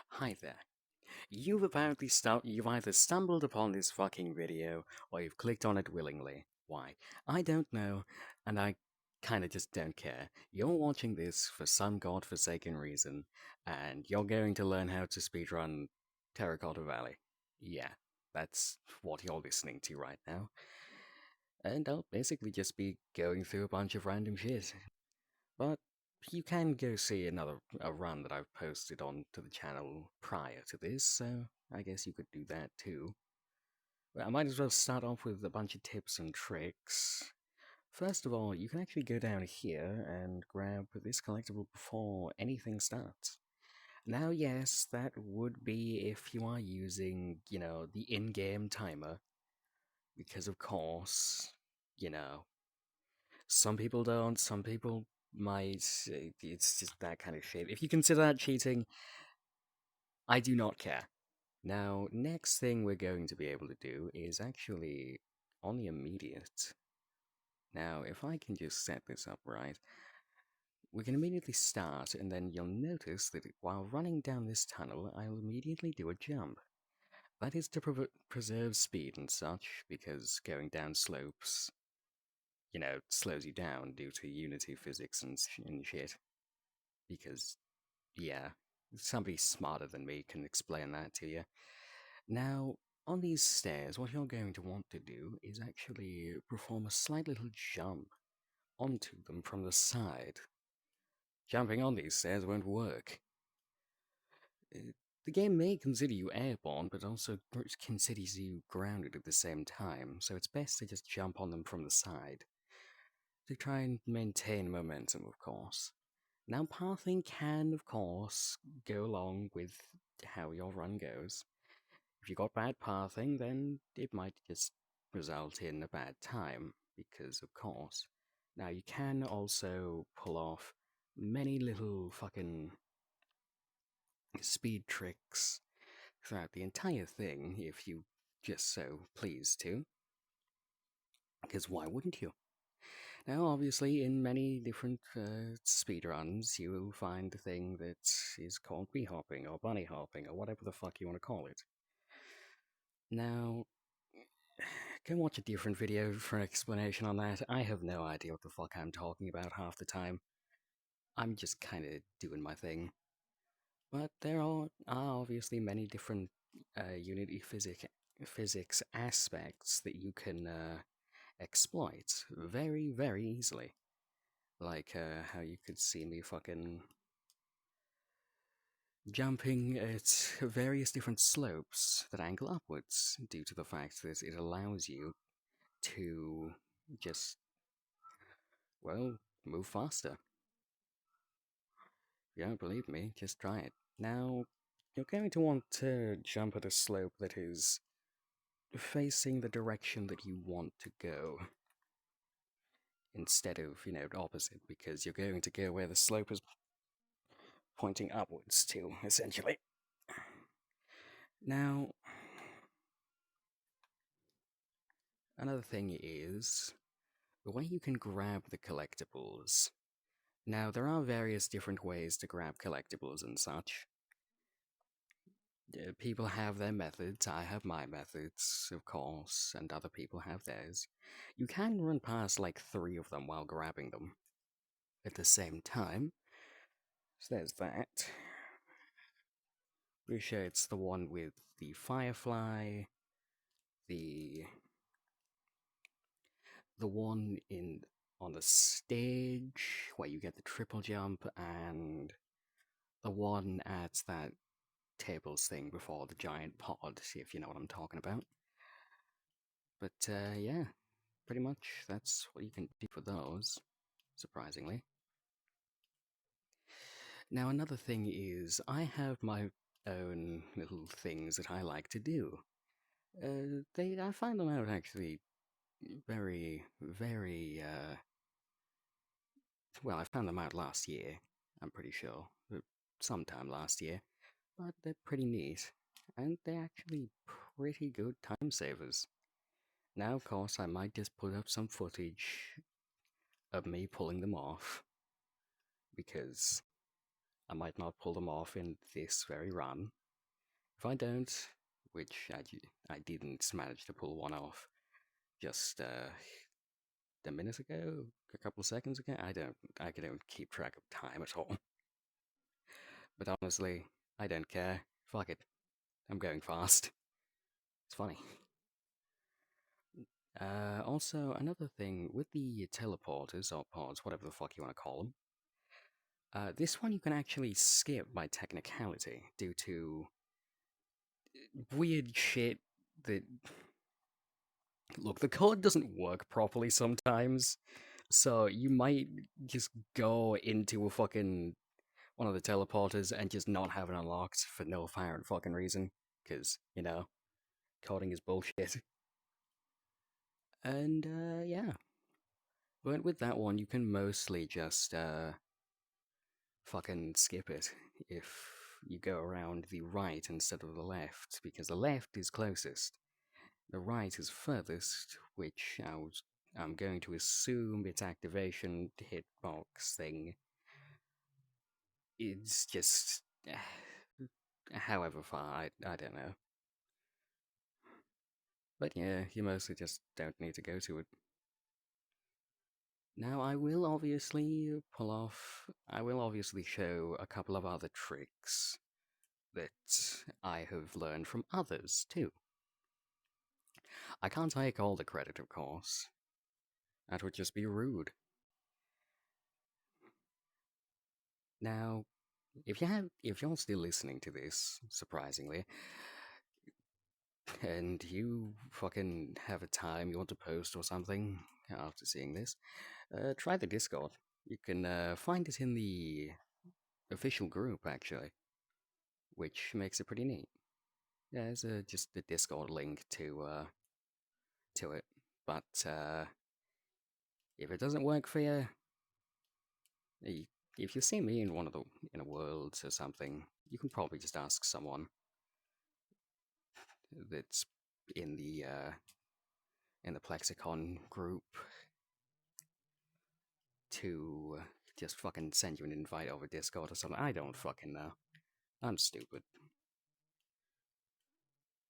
Hi there. You've either stumbled upon this fucking video or you've clicked on it willingly. Why? I don't know, and I kinda just don't care. You're watching this for some godforsaken reason, and you're going to learn how to speedrun Terracotta Valley. Yeah, that's what you're listening to right now. And I'll basically just be going through a bunch of random shit. But you can go see a run that I've posted onto the channel prior to this, so I guess you could do that too. But I might as well start off with a bunch of tips and tricks. First of all, you can actually go down here and grab this collectible before anything starts. Now, yes, that would be if you are using, the in-game timer, because of course, you know, some people don't, some people might. It's just that kind of shit. If you consider that cheating, I do not care. Now, next thing we're going to be able to do is actually on the immediate. Now, if I can just set this up right, we can immediately start, and then you'll notice that while running down this tunnel, I'll immediately do a jump. That is to preserve speed and such, because going down slopes, slows you down due to unity physics and shit. Because, yeah, somebody smarter than me can explain that to you. Now, on these stairs, what you're going to want to do is actually perform a slight little jump onto them from the side. Jumping on these stairs won't work. Uh, The game may consider you airborne, but also considers you grounded at the same time, so it's best to just jump on them from the side. To try and maintain momentum, of course. Now, pathing can, of course, go along with how your run goes. If you got bad pathing, then it might just result in a bad time, because, of course. Now, you can also pull off many little fucking speed tricks throughout the entire thing if you just so please to, because why wouldn't you? Now, obviously, in many different speedruns, you will find a thing that is called bee hopping or bunny hopping or whatever the fuck you want to call it. Now, go watch a different video for an explanation on that. I have no idea what the fuck I'm talking about half the time. I'm just kind of doing my thing. But there are obviously many different Unity physics aspects that you can exploit very, very easily. Like how you could see me fucking jumping at various different slopes that angle upwards due to the fact that it allows you to just, well, move faster. If you don't believe me, just try it. Now, you're going to want to jump at a slope that is facing the direction that you want to go instead of, opposite, because you're going to go where the slope is pointing upwards to, essentially. Now, another thing is the way you can grab the collectibles. Now, there are various different ways to grab collectibles and such. People have their methods, I have my methods, of course, and other people have theirs. You can run past like 3 of them while grabbing them at the same time. So there's that. Pretty sure it's the one with the firefly, the one in on the stage where you get the triple jump, and the one at that tables thing before the giant pod, if you know what I'm talking about. But yeah, pretty much that's what you can do for those, surprisingly. Now, another thing is, I have my own little things that I like to do. I find them out actually very, very, well, I found them out last year, I'm pretty sure. Sometime last year. But they're pretty neat. And they're actually pretty good time savers. Now, of course, I might just put up some footage of me pulling them off, because I might not pull them off in this very run. If I don't, which I didn't manage to pull one off just a minute ago, a couple of seconds ago, I don't keep track of time at all. But honestly, I don't care. Fuck it. I'm going fast. It's funny. Also, another thing with the teleporters or pods, whatever the fuck you want to call them, this one you can actually skip by technicality due to weird shit that. Look, the code doesn't work properly sometimes, so you might just go into a fucking one of the teleporters and just not have it unlocked for no apparent fucking reason, because, coding is bullshit. And, yeah. But with that one, you can mostly just, fucking skip it if you go around the right instead of the left, because the left is closest. The right is furthest, which I'm going to assume its activation hitbox thing is just however far, I don't know. But yeah, you mostly just don't need to go to it. Now, I will obviously show a couple of other tricks that I have learned from others, too. I can't take all the credit, of course. That would just be rude. Now, if you're still listening to this, surprisingly, and you fucking have a time you want to post or something after seeing this, try the Discord. You can find it in the official group, actually, which makes it pretty neat. Yeah, there's just the Discord link to it. But if it doesn't work for you, if you see me in in a world or something, you can probably just ask someone that's in the Plexicon group to just fucking send you an invite over Discord or something. I don't fucking know. I'm stupid.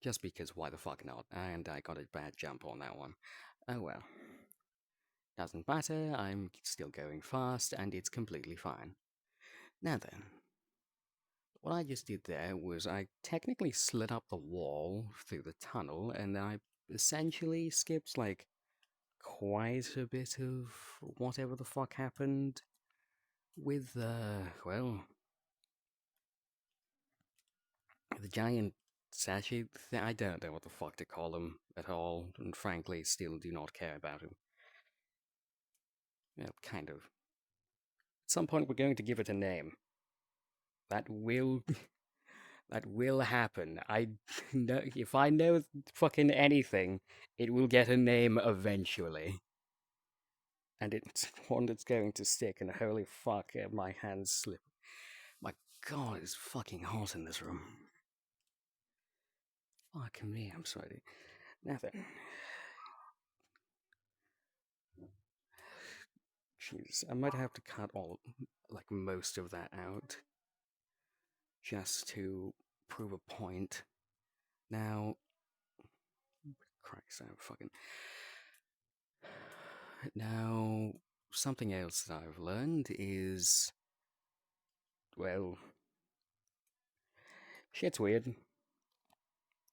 Just because why the fuck not? And I got a bad jump on that one. Oh well. Doesn't matter, I'm still going fast, and it's completely fine. Now then, what I just did there was I technically slid up the wall through the tunnel, and I essentially skipped, like, quite a bit of whatever the fuck happened with, well, the giant sachet thing. I don't know what the fuck to call him at all, and frankly, still do not care about him. Yeah, kind of. At some point, we're going to give it a name. That will that will happen. I know if I know fucking anything, it will get a name eventually. And it's one that's going to stick, and holy fuck, my hands slip. My god, it's fucking hot in this room. Fuck me, I'm sweaty. Now then. Jeez, I might have to cut most of that out. Just to prove a point. Now, Christ, I'm fucking. Now, something else that I've learned is, well, shit's weird.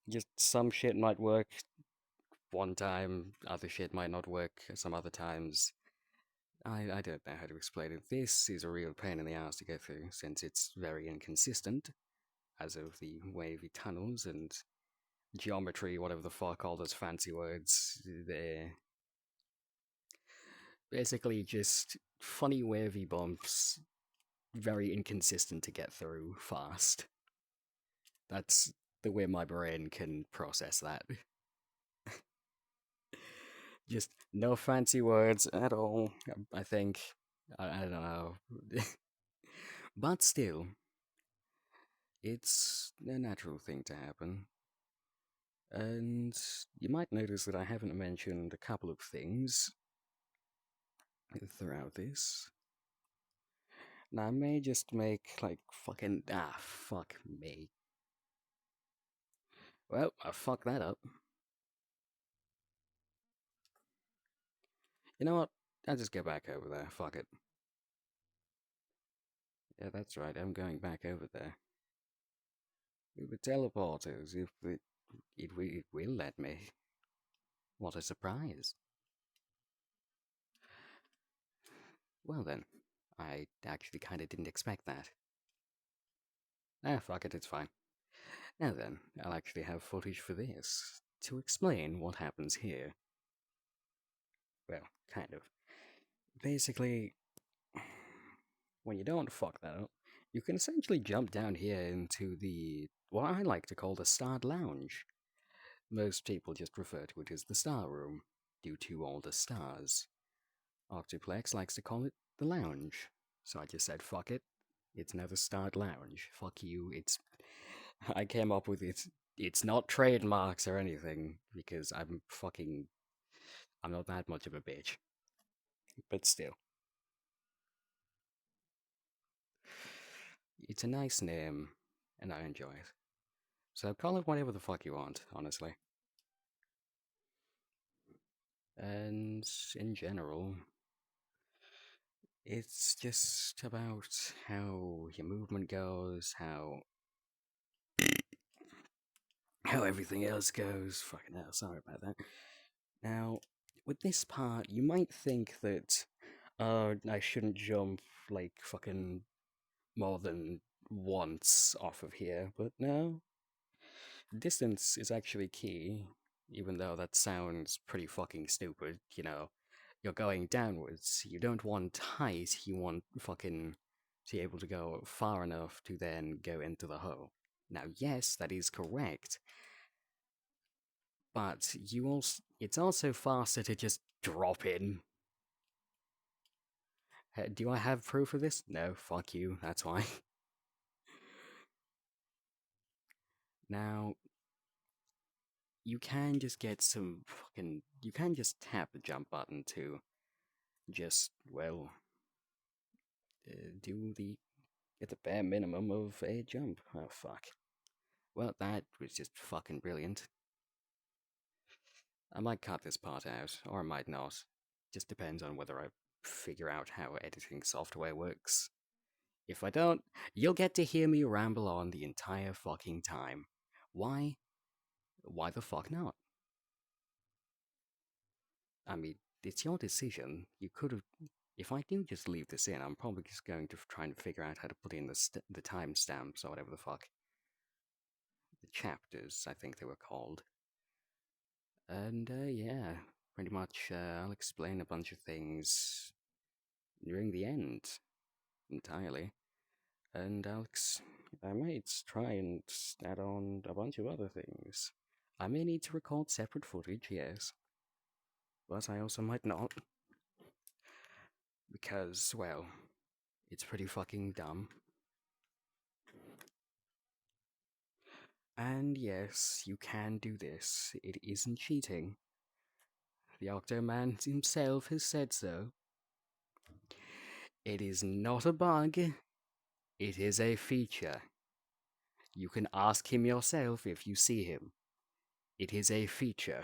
Just some shit might work one time, other shit might not work some other times. I don't know how to explain it. This is a real pain in the ass to go through, since it's very inconsistent, as of the wavy tunnels and geometry, whatever the fuck, all those fancy words. They're basically just funny wavy bumps, very inconsistent to get through fast. That's the way my brain can process that. Just no fancy words at all, I think. I don't know. But still, it's a natural thing to happen. And you might notice that I haven't mentioned a couple of things throughout this. Now, I may just make, like, fucking. Ah, fuck me. Well, I fucked that up. You know what? I'll just go back over there. Fuck it. Yeah, that's right. I'm going back over there. We were teleporters. If it will let me. What a surprise. Well then, I actually kind of didn't expect that. Ah, fuck it, it's fine. Now then, I'll actually have footage for this to explain what happens here. Well, kind of. Basically, when you don't fuck that up, you can essentially jump down here into the what I like to call the Starred Lounge. Most people just refer to it as the Star Room, due to all the stars. Octoplex likes to call it the Lounge, so I just said fuck it. It's another Starred Lounge. Fuck you. It's I came up with it. It's not trademarks or anything because I'm not that much of a bitch. But still, it's a nice name, and I enjoy it. So call it whatever the fuck you want, honestly. And in general, it's just about how your movement goes, how everything else goes. Fucking hell, sorry about that. Now, with this part, you might think that, I shouldn't jump like fucking more than once off of here, but no. Distance is actually key, even though that sounds pretty fucking stupid, you know. You're going downwards. You don't want height, you want fucking to be able to go far enough to then go into the hole. Now, yes, that is correct, but it's also faster to just drop in. Do I have proof of this? No, fuck you, that's why. Now, you can just get some fucking. You can just tap the jump button to just, well, do the. Get the bare minimum of a jump. Oh, fuck. Well, that was just fucking brilliant. I might cut this part out, or I might not. Just depends on whether I figure out how editing software works. If I don't, you'll get to hear me ramble on the entire fucking time. Why? Why the fuck not? I mean, it's your decision. You could have. If I do just leave this in, I'm probably just going to try and figure out how to put in the timestamps or whatever the fuck. The chapters, I think they were called. And yeah, pretty much I'll explain a bunch of things nearing the end entirely. And I might try and add on a bunch of other things. I may need to record separate footage, yes, but I also might not. Because, well, it's pretty fucking dumb. And yes, you can do this. It isn't cheating. The Octoman himself has said so. It is not a bug, it is a feature. You can ask him yourself if you see him. It is a feature.